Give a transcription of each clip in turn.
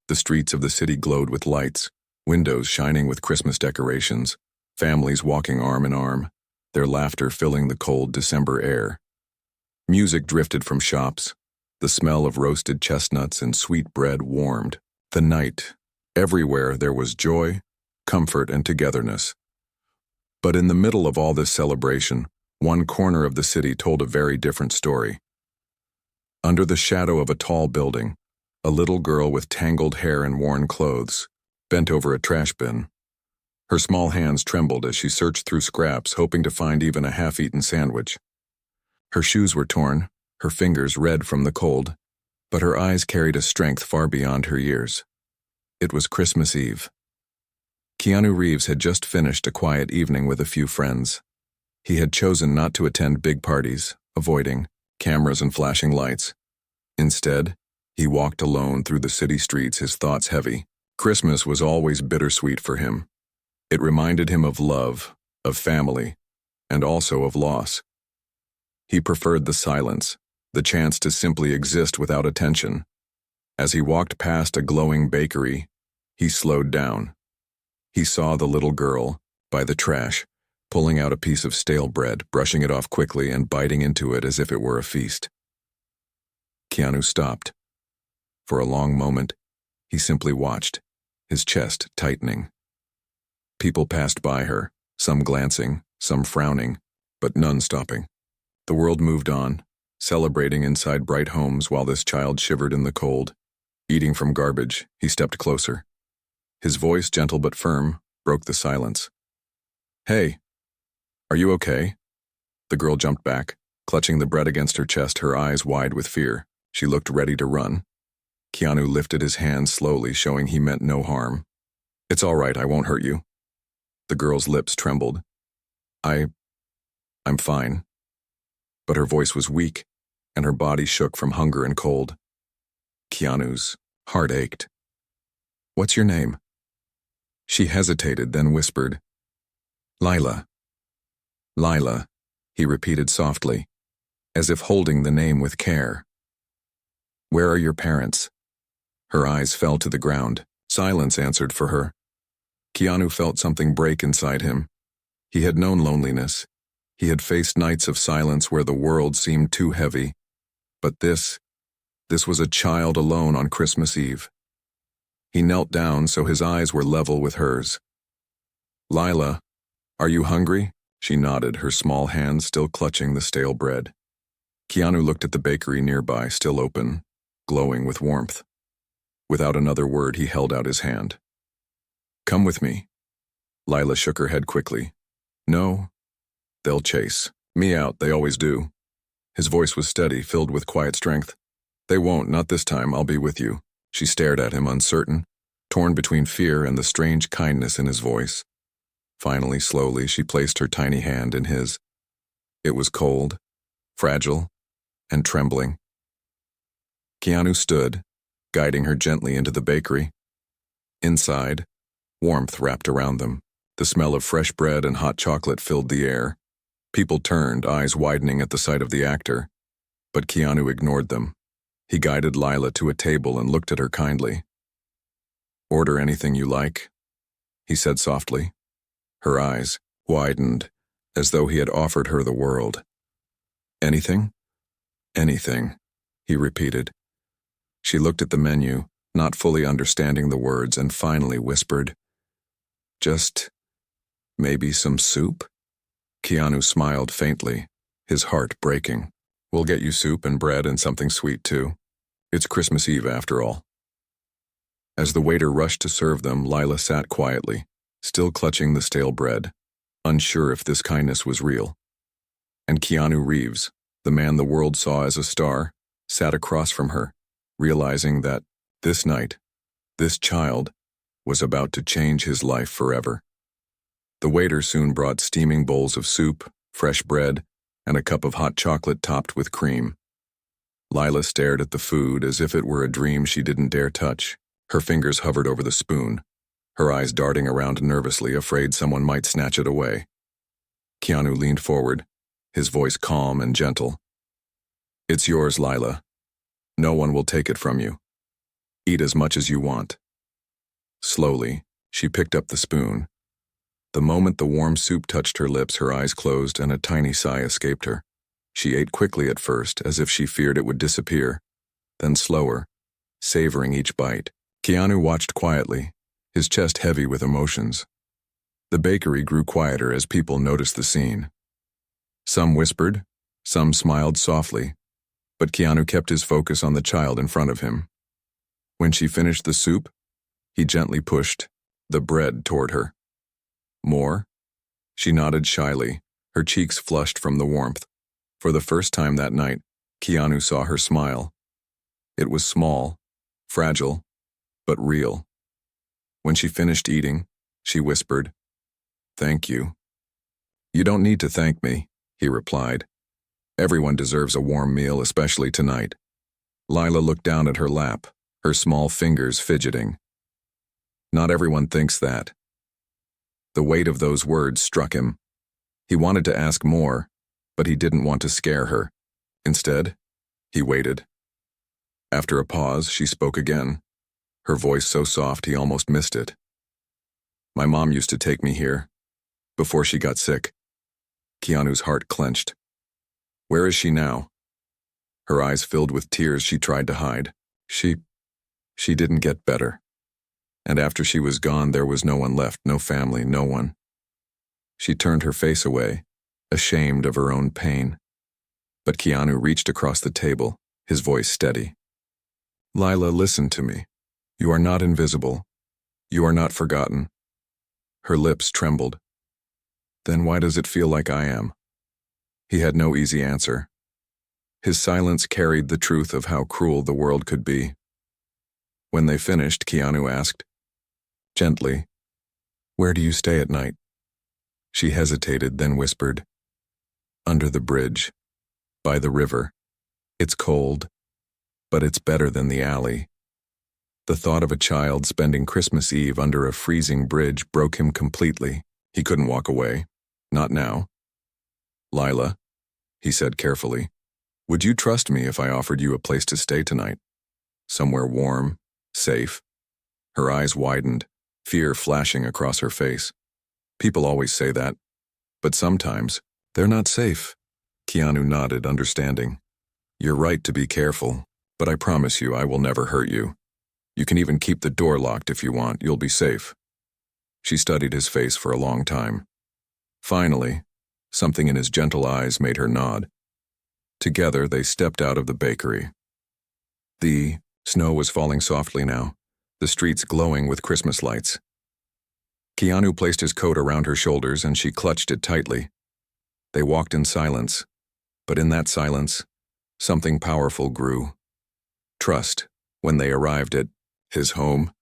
The streets of the city glowed with lights, windows shining with Christmas decorations, families walking arm in arm, their laughter filling the cold December air. Music drifted from shops. The smell of roasted chestnuts and sweet bread warmed the night. Everywhere there was joy, comfort, and togetherness. But in the middle of all this celebration, one corner of the city told a very different story. Under the shadow of a tall building, a little girl with tangled hair and worn clothes bent over a trash bin. Her small hands trembled as she searched through scraps, hoping to find even a half-eaten sandwich. Her shoes were torn, her fingers red from the cold, but her eyes carried a strength far beyond her years. It was Christmas Eve. Keanu Reeves had just finished a quiet evening with a few friends. He had chosen not to attend big parties, avoiding cameras and flashing lights. Instead, he walked alone through the city streets, his thoughts heavy. Christmas was always bittersweet for him. It reminded him of love, of family, and also of loss. He preferred the silence, the chance to simply exist without attention. As he walked past a glowing bakery, he slowed down. He saw the little girl, by the trash, pulling out a piece of stale bread, brushing it off quickly and biting into it as if it were a feast. Keanu stopped. For a long moment, he simply watched, his chest tightening. People passed by her, some glancing, some frowning, but none stopping. The world moved on, celebrating inside bright homes while this child shivered in the cold. Eating from garbage, he stepped closer. His voice, gentle but firm, broke the silence. "Hey, are you okay?" The girl jumped back, clutching the bread against her chest, her eyes wide with fear. She looked ready to run. Keanu lifted his hand slowly, showing he meant no harm. "It's all right, I won't hurt you." The girl's lips trembled. I'm fine." But her voice was weak, and her body shook from hunger and cold. Keanu's heart ached. "What's your name?" She hesitated, then whispered, "Lila." "Lila," he repeated softly, as if holding the name with care. "Where are your parents?" Her eyes fell to the ground. Silence answered for her. Keanu felt something break inside him. He had known loneliness. He had faced nights of silence where the world seemed too heavy. But this was a child alone on Christmas Eve. He knelt down so his eyes were level with hers. "Lila, are you hungry?" She nodded, her small hands still clutching the stale bread. Keanu looked at the bakery nearby, still open, glowing with warmth. Without another word, he held out his hand. "Come with me." Lila shook her head quickly. "No, they'll chase me out, they always do." His voice was steady, filled with quiet strength. "They won't, not this time, I'll be with you." She stared at him, uncertain, torn between fear and the strange kindness in his voice. Finally, slowly, she placed her tiny hand in his. It was cold, fragile, and trembling. Keanu stood, guiding her gently into the bakery. Inside, warmth wrapped around them. The smell of fresh bread and hot chocolate filled the air. People turned, eyes widening at the sight of the actor. But Keanu ignored them. He guided Lila to a table and looked at her kindly. "Order anything you like," he said softly. Her eyes widened, as though he had offered her the world. "Anything?" "Anything," he repeated. She looked at the menu, not fully understanding the words, and finally whispered, "Just maybe some soup?" Keanu smiled faintly, his heart breaking. "We'll get you soup and bread and something sweet too. It's Christmas Eve after all." As the waiter rushed to serve them, Lila sat quietly, still clutching the stale bread, unsure if this kindness was real. And Keanu Reeves, the man the world saw as a star, sat across from her, realizing that this night, this child, was about to change his life forever. The waiter soon brought steaming bowls of soup, fresh bread, and a cup of hot chocolate topped with cream. Lila stared at the food as if it were a dream she didn't dare touch. Her fingers hovered over the spoon, her eyes darting around nervously, afraid someone might snatch it away. Keanu leaned forward, his voice calm and gentle. "It's yours, Lila. No one will take it from you." Eat as much as you want." Slowly, she picked up the spoon. The moment the warm soup touched her lips, her eyes closed and a tiny sigh escaped her. She ate quickly at first, as if she feared it would disappear, then slower, savoring each bite. Keanu watched quietly, his chest heavy with emotions. The bakery grew quieter as people noticed the scene. Some whispered, some smiled softly, but Keanu kept his focus on the child in front of him. When she finished the soup, he gently pushed the bread toward her. "More?" She nodded shyly, her cheeks flushed from the warmth. For the first time that night, Keanu saw her smile. It was small, fragile, but real. When she finished eating, she whispered, "Thank you." "You don't need to thank me," he replied. "Everyone deserves a warm meal, especially tonight." Lila looked down at her lap, her small fingers fidgeting. "Not everyone thinks that." The weight of those words struck him. He wanted to ask more, but he didn't want to scare her. Instead, he waited. After a pause, she spoke again, her voice so soft he almost missed it. "My mom used to take me here, before she got sick." Keanu's heart clenched. "Where is she now?" Her eyes filled with tears she tried to hide. She didn't get better. And after she was gone, there was no one left, no family, no one. She turned her face away, ashamed of her own pain. But Keanu reached across the table, his voice steady. "Lila, listen to me. You are not invisible. You are not forgotten." Her lips trembled. "Then why does it feel like I am?" He had no easy answer. His silence carried the truth of how cruel the world could be. When they finished, Keanu asked, gently, "Where do you stay at night?" She hesitated, then whispered, "Under the bridge, by the river. It's cold, but it's better than the alley." The thought of a child spending Christmas Eve under a freezing bridge broke him completely. He couldn't walk away. Not now. "Lila," he said carefully, "would you trust me if I offered you a place to stay tonight? Somewhere warm, safe?" Her eyes widened, fear flashing across her face. "People always say that, but sometimes they're not safe." Keanu nodded, understanding. "You're right to be careful, but I promise you I will never hurt you. You can even keep the door locked if you want. You'll be safe." She studied his face for a long time. Finally, something in his gentle eyes made her nod. Together, they stepped out of the bakery. The snow was falling softly now, the streets glowing with Christmas lights. Keanu placed his coat around her shoulders and she clutched it tightly. They walked in silence, but in that silence, something powerful grew. Trust. When they arrived at his home,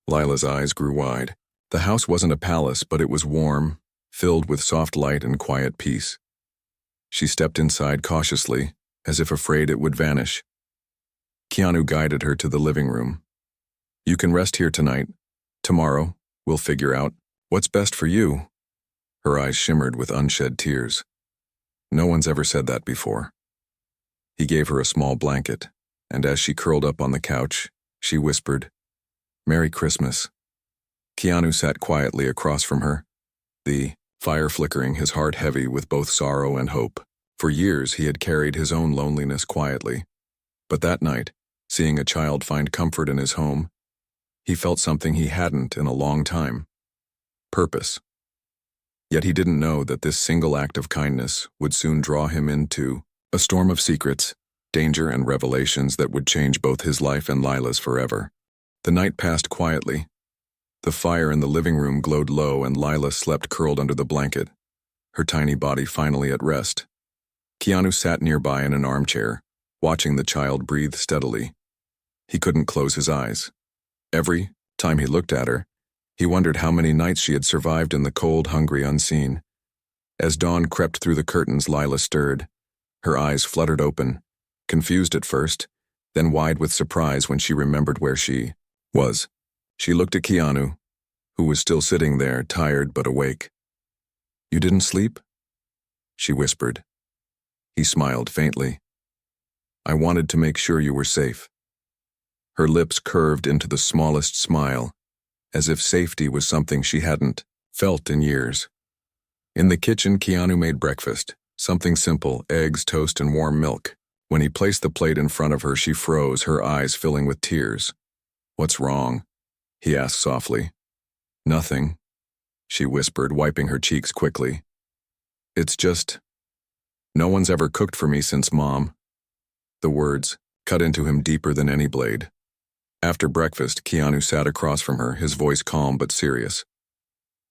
Lila's eyes grew wide. The house wasn't a palace, but it was warm, filled with soft light and quiet peace. She stepped inside cautiously, as if afraid it would vanish. Keanu guided her to the living room. "You can rest here tonight. Tomorrow, we'll figure out what's best for you." Her eyes shimmered with unshed tears. No one's ever said that before. He gave her a small blanket, and as she curled up on the couch, she whispered, "Merry Christmas." Keanu sat quietly across from her, the fire flickering, his heart heavy with both sorrow and hope. For years he had carried his own loneliness quietly. But that night, seeing a child find comfort in his home, he felt something he hadn't in a long time. Purpose. Yet he didn't know that this single act of kindness would soon draw him into a storm of secrets, danger, and revelations that would change both his life and Lila's forever. The night passed quietly. The fire in the living room glowed low and Lila slept curled under the blanket, her tiny body finally at rest. Keanu sat nearby in an armchair, watching the child breathe steadily. He couldn't close his eyes. Every time he looked at her, he wondered how many nights she had survived in the cold, hungry unseen. As dawn crept through the curtains, Lila stirred. Her eyes fluttered open, confused at first, then wide with surprise when she remembered where she was. She looked at Keanu, who was still sitting there, tired but awake. "You didn't sleep?" she whispered. He smiled faintly. "I wanted to make sure you were safe." Her lips curved into the smallest smile, as if safety was something she hadn't felt in years. In the kitchen, Keanu made breakfast, something simple, eggs, toast, and warm milk. When he placed the plate in front of her, she froze, her eyes filling with tears. "What's wrong?" he asked softly. "Nothing," she whispered, wiping her cheeks quickly. "It's just, no one's ever cooked for me since Mom." The words cut into him deeper than any blade. After breakfast, Keanu sat across from her, his voice calm but serious.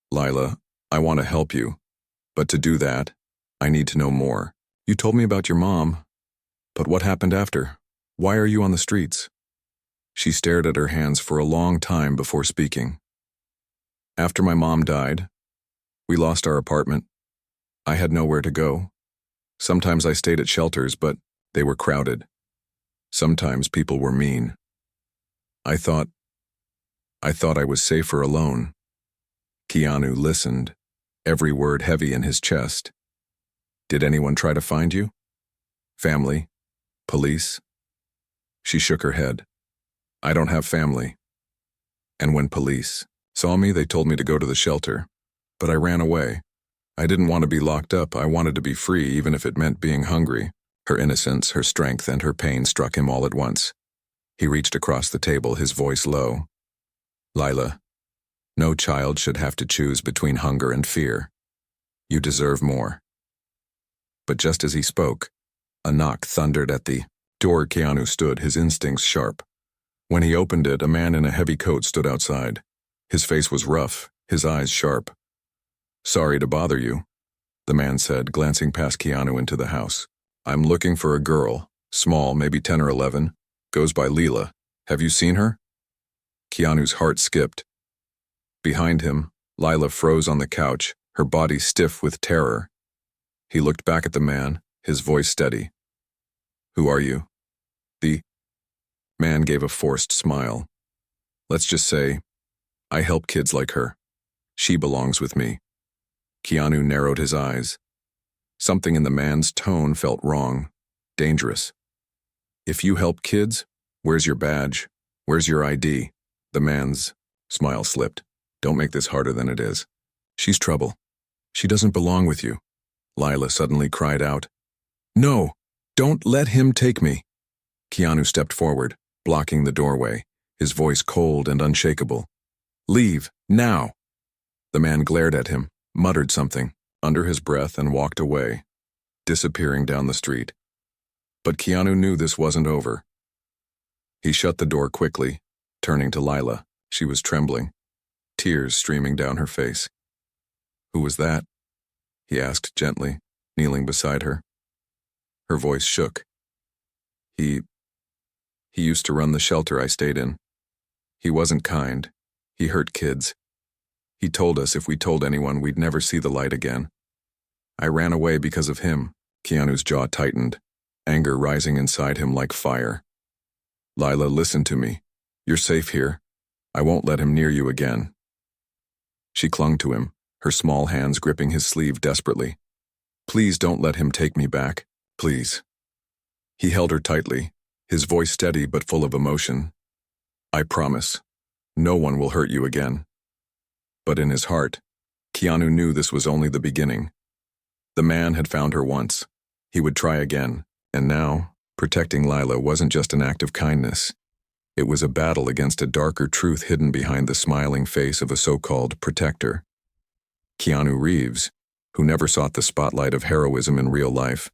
"Lila, I want to help you, but to do that, I need to know more. You told me about your mom, but what happened after? Why are you on the streets?" She stared at her hands for a long time before speaking. "After my mom died, we lost our apartment. I had nowhere to go. Sometimes I stayed at shelters, but they were crowded. Sometimes people were mean. I thought I was safer alone." Keanu listened, every word heavy in his chest. "Did anyone try to find you? Family? Police?" She shook her head. "I don't have family. And when police saw me, they told me to go to the shelter. But I ran away. I didn't want to be locked up. I wanted to be free, even if it meant being hungry." Her innocence, her strength, and her pain struck him all at once. He reached across the table, his voice low. "Lila, no child should have to choose between hunger and fear. You deserve more." But just as he spoke, a knock thundered at the door. Keanu stood, his instincts sharp. When he opened it, a man in a heavy coat stood outside. His face was rough, his eyes sharp. "Sorry to bother you," the man said, glancing past Keanu into the house. "I'm looking for a girl, small, maybe 10 or 11, goes by Lila. Have you seen her?" Keanu's heart skipped. Behind him, Lila froze on the couch, her body stiff with terror. He looked back at the man, his voice steady. "Who are you?" The man gave a forced smile. "Let's just say, I help kids like her. She belongs with me." Keanu narrowed his eyes. Something in the man's tone felt wrong, dangerous. "If you help kids, where's your badge? Where's your ID?" The man's smile slipped. "Don't make this harder than it is. She's trouble. She doesn't belong with you." Lila suddenly cried out. "No, don't let him take me." Keanu stepped forward, blocking the doorway, his voice cold and unshakable. "Leave, now." The man glared at him, muttered something under his breath, and walked away, disappearing down the street. But Keanu knew this wasn't over. He shut the door quickly, turning to Lila. She was trembling, tears streaming down her face. "Who was that?" he asked gently, kneeling beside her. Her voice shook. He used to run the shelter I stayed in. He wasn't kind. He hurt kids. He told us if we told anyone, we'd never see the light again. I ran away because of him." Keanu's jaw tightened, anger rising inside him like fire. "Lila, listen to me. You're safe here. I won't let him near you again." She clung to him, her small hands gripping his sleeve desperately. "Please don't let him take me back. Please." He held her tightly, his voice steady but full of emotion. "I promise, no one will hurt you again." But in his heart, Keanu knew this was only the beginning. The man had found her once. He would try again, and now, protecting Lila wasn't just an act of kindness. It was a battle against a darker truth hidden behind the smiling face of a so-called protector. Keanu Reeves, who never sought the spotlight of heroism in real life,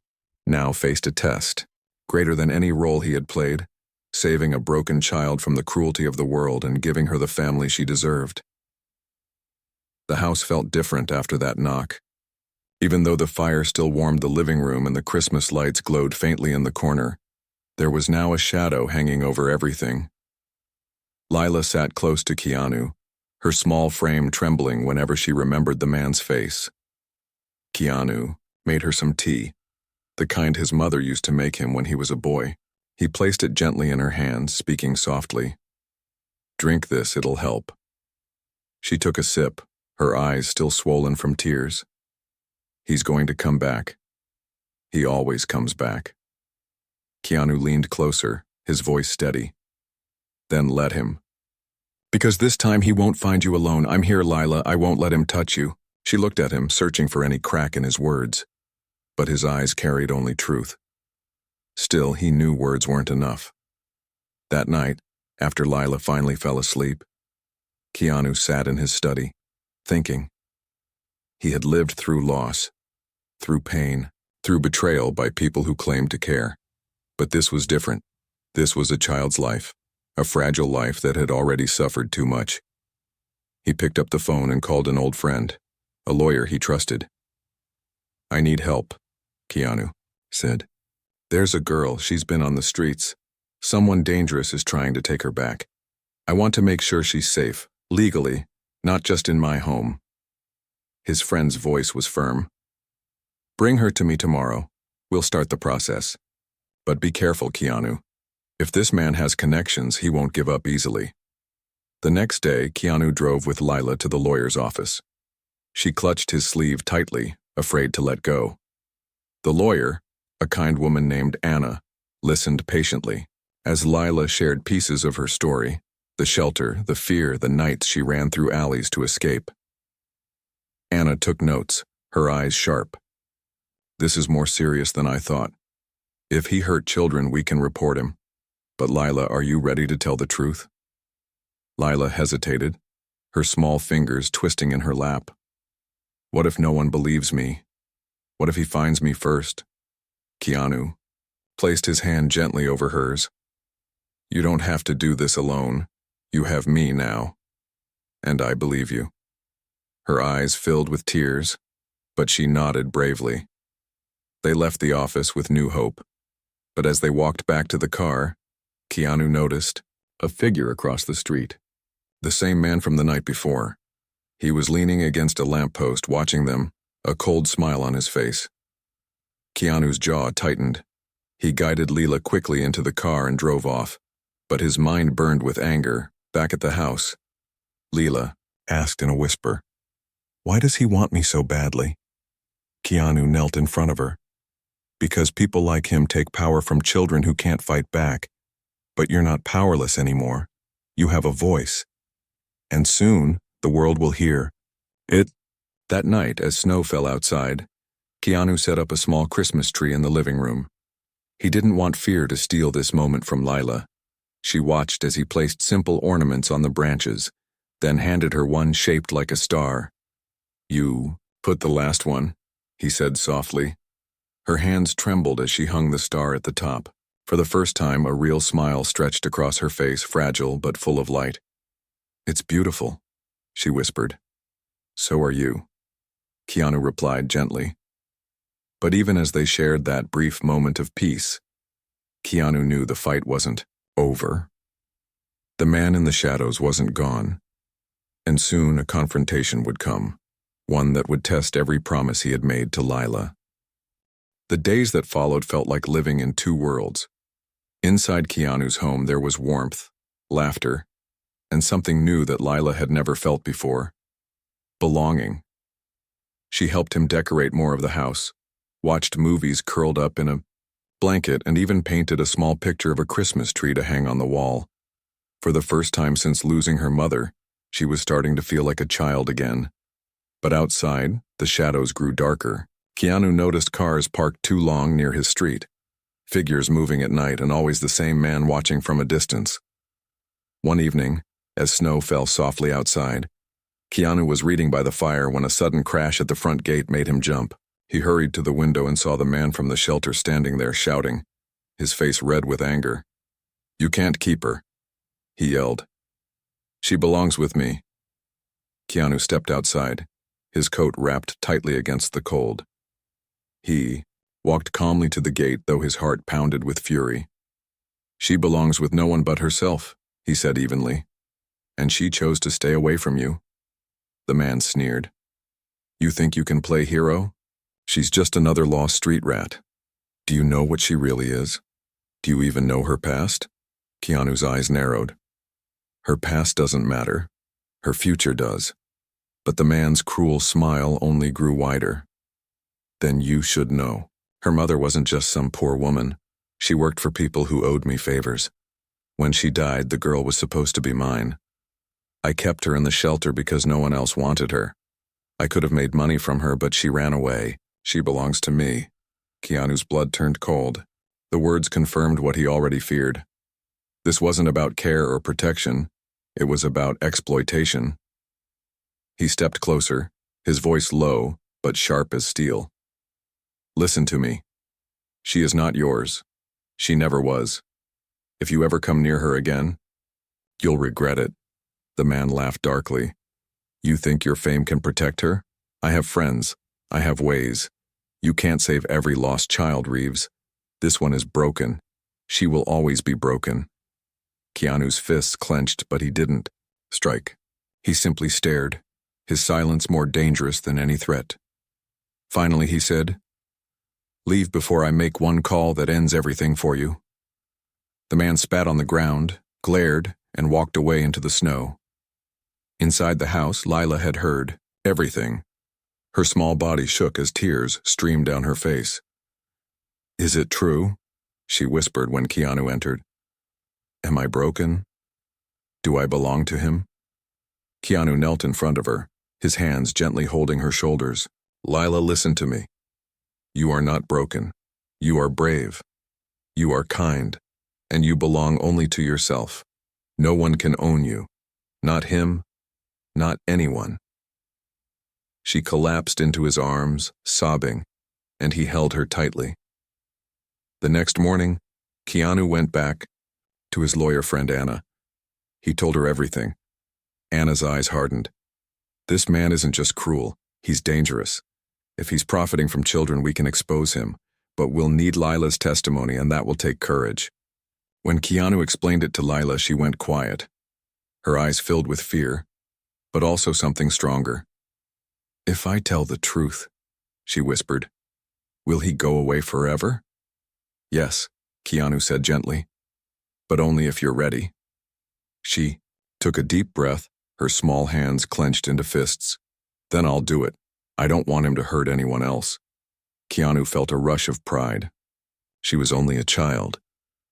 now faced a test, greater than any role he had played, saving a broken child from the cruelty of the world and giving her the family she deserved. The house felt different after that knock. Even though the fire still warmed the living room and the Christmas lights glowed faintly in the corner, there was now a shadow hanging over everything. Lila sat close to Keanu, her small frame trembling whenever she remembered the man's face. Keanu made her some tea, the kind his mother used to make him when he was a boy. He placed it gently in her hands, speaking softly. "Drink this, it'll help." She took a sip, her eyes still swollen from tears. "He's going to come back. He always comes back." Keanu leaned closer, his voice steady. Then let him. Because this time he won't find you alone. I'm here, Lila. I won't let him touch you. She looked at him, searching for any crack in his words. But his eyes carried only truth. Still, he knew words weren't enough. That night, after Lila finally fell asleep, Keanu sat in his study, thinking. He had lived through loss, through pain, through betrayal by people who claimed to care. But this was different. This was a child's life, a fragile life that had already suffered too much. He picked up the phone and called an old friend, a lawyer he trusted. "I need help," Keanu said. "There's a girl, she's been on the streets. Someone dangerous is trying to take her back. I want to make sure she's safe, legally, not just in my home." His friend's voice was firm. "Bring her to me tomorrow. We'll start the process. But be careful, Keanu. If this man has connections, he won't give up easily." The next day, Keanu drove with Lila to the lawyer's office. She clutched his sleeve tightly, afraid to let go. The lawyer, a kind woman named Anna, listened patiently as Lila shared pieces of her story, the shelter, the fear, the nights she ran through alleys to escape. Anna took notes, her eyes sharp. "This is more serious than I thought. If he hurt children, we can report him. But Lila, are you ready to tell the truth?" Lila hesitated, her small fingers twisting in her lap. "What if no one believes me? What if he finds me first?" Keanu placed his hand gently over hers. "You don't have to do this alone. You have me now. And I believe you." Her eyes filled with tears, but she nodded bravely. They left the office with new hope. But as they walked back to the car, Keanu noticed a figure across the street. The same man from the night before. He was leaning against a lamppost watching them, a cold smile on his face. Keanu's jaw tightened. He guided Lila quickly into the car and drove off, but his mind burned with anger. Back at the house, Lila asked in a whisper, "Why does he want me so badly?" Keanu knelt in front of her. "Because people like him take power from children who can't fight back. But you're not powerless anymore. You have a voice. And soon, the world will hear it." That night, as snow fell outside, Keanu set up a small Christmas tree in the living room. He didn't want fear to steal this moment from Lila. She watched as he placed simple ornaments on the branches, then handed her one shaped like a star. "You put the last one," he said softly. Her hands trembled as she hung the star at the top. For the first time, a real smile stretched across her face, fragile but full of light. "It's beautiful," she whispered. "So are you," Keanu replied gently. But even as they shared that brief moment of peace, Keanu knew the fight wasn't over. The man in the shadows wasn't gone, and soon a confrontation would come, one that would test every promise he had made to Lila. The days that followed felt like living in two worlds. Inside Keanu's home there was warmth, laughter, and something new that Lila had never felt before: belonging. She helped him decorate more of the house, watched movies curled up in a blanket, and even painted a small picture of a Christmas tree to hang on the wall. For the first time since losing her mother, she was starting to feel like a child again. But outside, the shadows grew darker. Keanu noticed cars parked too long near his street, figures moving at night, and always the same man watching from a distance. One evening, as snow fell softly outside, Keanu was reading by the fire when a sudden crash at the front gate made him jump. He hurried to the window and saw the man from the shelter standing there shouting, his face red with anger. "You can't keep her," he yelled. "She belongs with me." Keanu stepped outside, his coat wrapped tightly against the cold. He walked calmly to the gate, though his heart pounded with fury. "She belongs with no one but herself," he said evenly. "And she chose to stay away from you." The man sneered. "You think you can play hero? She's just another lost street rat. Do you know what she really is? Do you even know her past?" Keanu's eyes narrowed. "Her past doesn't matter. Her future does." But the man's cruel smile only grew wider. "Then you should know. Her mother wasn't just some poor woman. She worked for people who owed me favors. When she died, the girl was supposed to be mine. I kept her in the shelter because no one else wanted her. I could have made money from her, but she ran away. She belongs to me." Keanu's blood turned cold. The words confirmed what he already feared. This wasn't about care or protection. It was about exploitation. He stepped closer, his voice low, but sharp as steel. "Listen to me. She is not yours. She never was. If you ever come near her again, you'll regret it." The man laughed darkly. "You think your fame can protect her? I have friends. I have ways. You can't save every lost child, Reeves. This one is broken. She will always be broken." Keanu's fists clenched, but he didn't strike. He simply stared, his silence more dangerous than any threat. Finally, he said, "Leave before I make one call that ends everything for you." The man spat on the ground, glared, and walked away into the snow. Inside the house, Lila had heard everything. Her small body shook as tears streamed down her face. "Is it true?" she whispered when Keanu entered. "Am I broken? Do I belong to him?" Keanu knelt in front of her, his hands gently holding her shoulders. "Lila, listen to me. You are not broken. You are brave. You are kind. And you belong only to yourself. No one can own you. Not him. Not anyone." She collapsed into his arms, sobbing, and he held her tightly. The next morning, Keanu went back to his lawyer friend Anna. He told her everything. Anna's eyes hardened. "This man isn't just cruel, he's dangerous. If he's profiting from children, we can expose him, but we'll need Lila's testimony, and that will take courage." When Keanu explained it to Lila, she went quiet. Her eyes filled with fear, but also something stronger. "If I tell the truth," she whispered, "will he go away forever?" "Yes," Keanu said gently, "but only if you're ready." She took a deep breath, her small hands clenched into fists. "Then I'll do it. I don't want him to hurt anyone else." Keanu felt a rush of pride. She was only a child,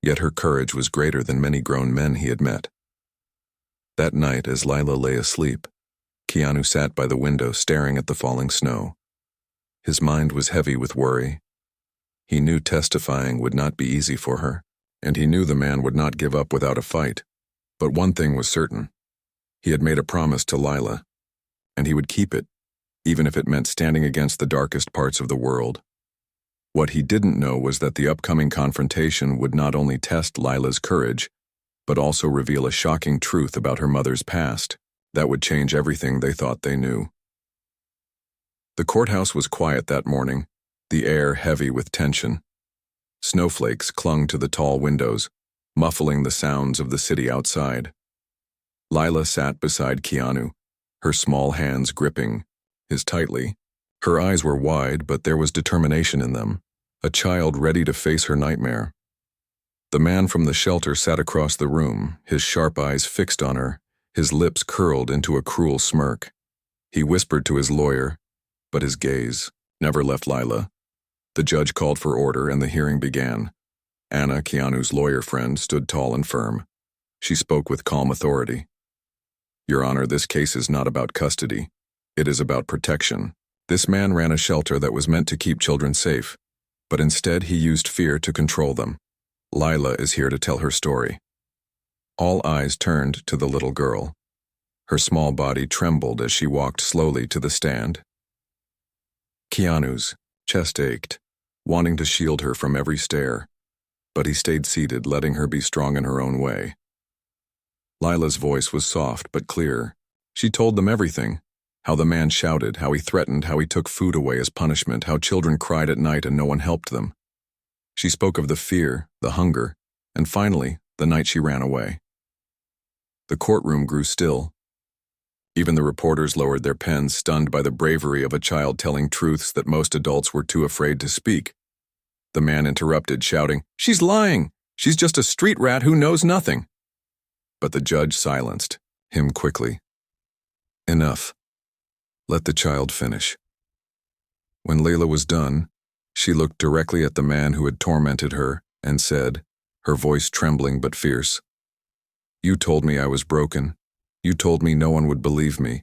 yet her courage was greater than many grown men he had met. That night, as Lila lay asleep, Keanu sat by the window staring at the falling snow. His mind was heavy with worry. He knew testifying would not be easy for her, and he knew the man would not give up without a fight. But one thing was certain. He had made a promise to Lila, and he would keep it, even if it meant standing against the darkest parts of the world. What he didn't know was that the upcoming confrontation would not only test Lila's courage, but also reveal a shocking truth about her mother's past that would change everything they thought they knew. The courthouse was quiet that morning, the air heavy with tension. Snowflakes clung to the tall windows, muffling the sounds of the city outside. Lila sat beside Keanu, her small hands gripping his tightly. Her eyes were wide, but there was determination in them, a child ready to face her nightmare. The man from the shelter sat across the room, his sharp eyes fixed on her, his lips curled into a cruel smirk. He whispered to his lawyer, but his gaze never left Lila. The judge called for order, and the hearing began. Anna, Keanu's lawyer friend, stood tall and firm. She spoke with calm authority. "Your Honor, this case is not about custody. It is about protection. This man ran a shelter that was meant to keep children safe, but instead he used fear to control them. Lila is here to tell her story." All eyes turned to the little girl. Her small body trembled as she walked slowly to the stand. Keanu's chest ached, wanting to shield her from every stare, but he stayed seated, letting her be strong in her own way. Lila's voice was soft but clear. She told them everything. How the man shouted, how he threatened, how he took food away as punishment, how children cried at night and no one helped them. She spoke of the fear, the hunger, and finally, the night she ran away. The courtroom grew still. Even the reporters lowered their pens, stunned by the bravery of a child telling truths that most adults were too afraid to speak. The man interrupted, shouting, "She's lying! She's just a street rat who knows nothing!" But the judge silenced him quickly. "Enough. Let the child finish." When Layla was done, she looked directly at the man who had tormented her and said, her voice trembling but fierce, You told me I was broken. You told me no one would believe me.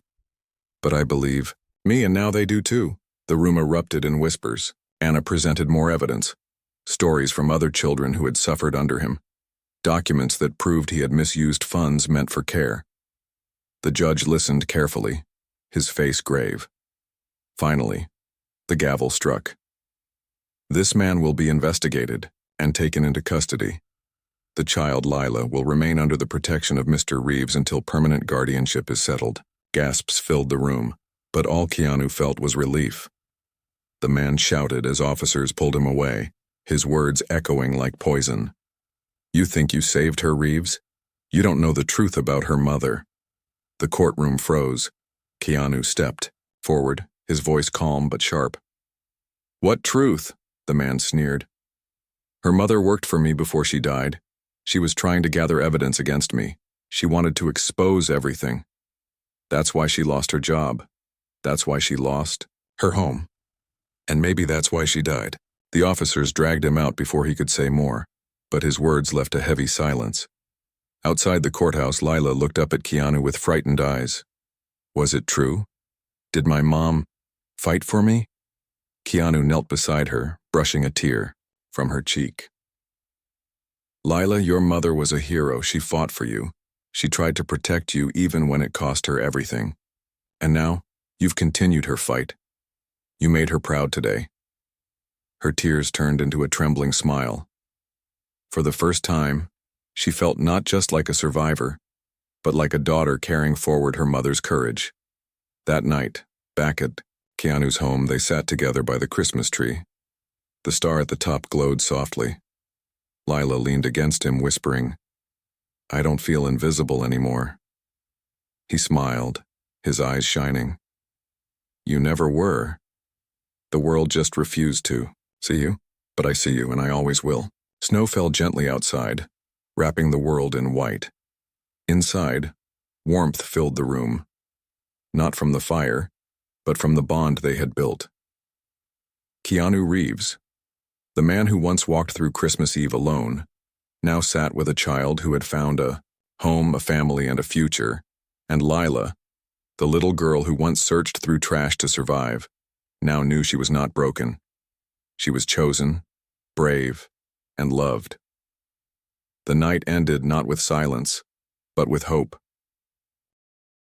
But I believe me, and now they do too. The room erupted in whispers. Anna presented more evidence. Stories from other children who had suffered under him. Documents that proved he had misused funds meant for care. The judge listened carefully, his face grave. Finally, the gavel struck. This man will be investigated and taken into custody. The child, Lila, will remain under the protection of Mr. Reeves until permanent guardianship is settled. Gasps filled the room, but all Keanu felt was relief. The man shouted as officers pulled him away, his words echoing like poison. You think you saved her, Reeves? You don't know the truth about her mother. The courtroom froze. Keanu stepped forward, his voice calm but sharp. What truth? The man sneered. Her mother worked for me before she died. She was trying to gather evidence against me. She wanted to expose everything. That's why she lost her job. That's why she lost her home. And maybe that's why she died. The officers dragged him out before he could say more, but his words left a heavy silence. Outside the courthouse, Lila looked up at Keanu with frightened eyes. Was it true? Did my mom fight for me? Keanu knelt beside her, brushing a tear from her cheek. Lila, your mother was a hero. She fought for you. She tried to protect you even when it cost her everything. And now, you've continued her fight. You made her proud today. Her tears turned into a trembling smile. For the first time, she felt not just like a survivor, but like a daughter carrying forward her mother's courage. That night, back at Keanu's home, they sat together by the Christmas tree. The star at the top glowed softly. Lila leaned against him, whispering, I don't feel invisible anymore. He smiled, his eyes shining. You never were. The world just refused to see you, but I see you, and I always will. Snow fell gently outside, wrapping the world in white. Inside, warmth filled the room, not from the fire, but from the bond they had built. Keanu Reeves, the man who once walked through Christmas Eve alone, now sat with a child who had found a home, a family, and a future, and Lila, the little girl who once searched through trash to survive, now knew she was not broken. She was chosen, brave, and loved. The night ended not with silence, but with hope.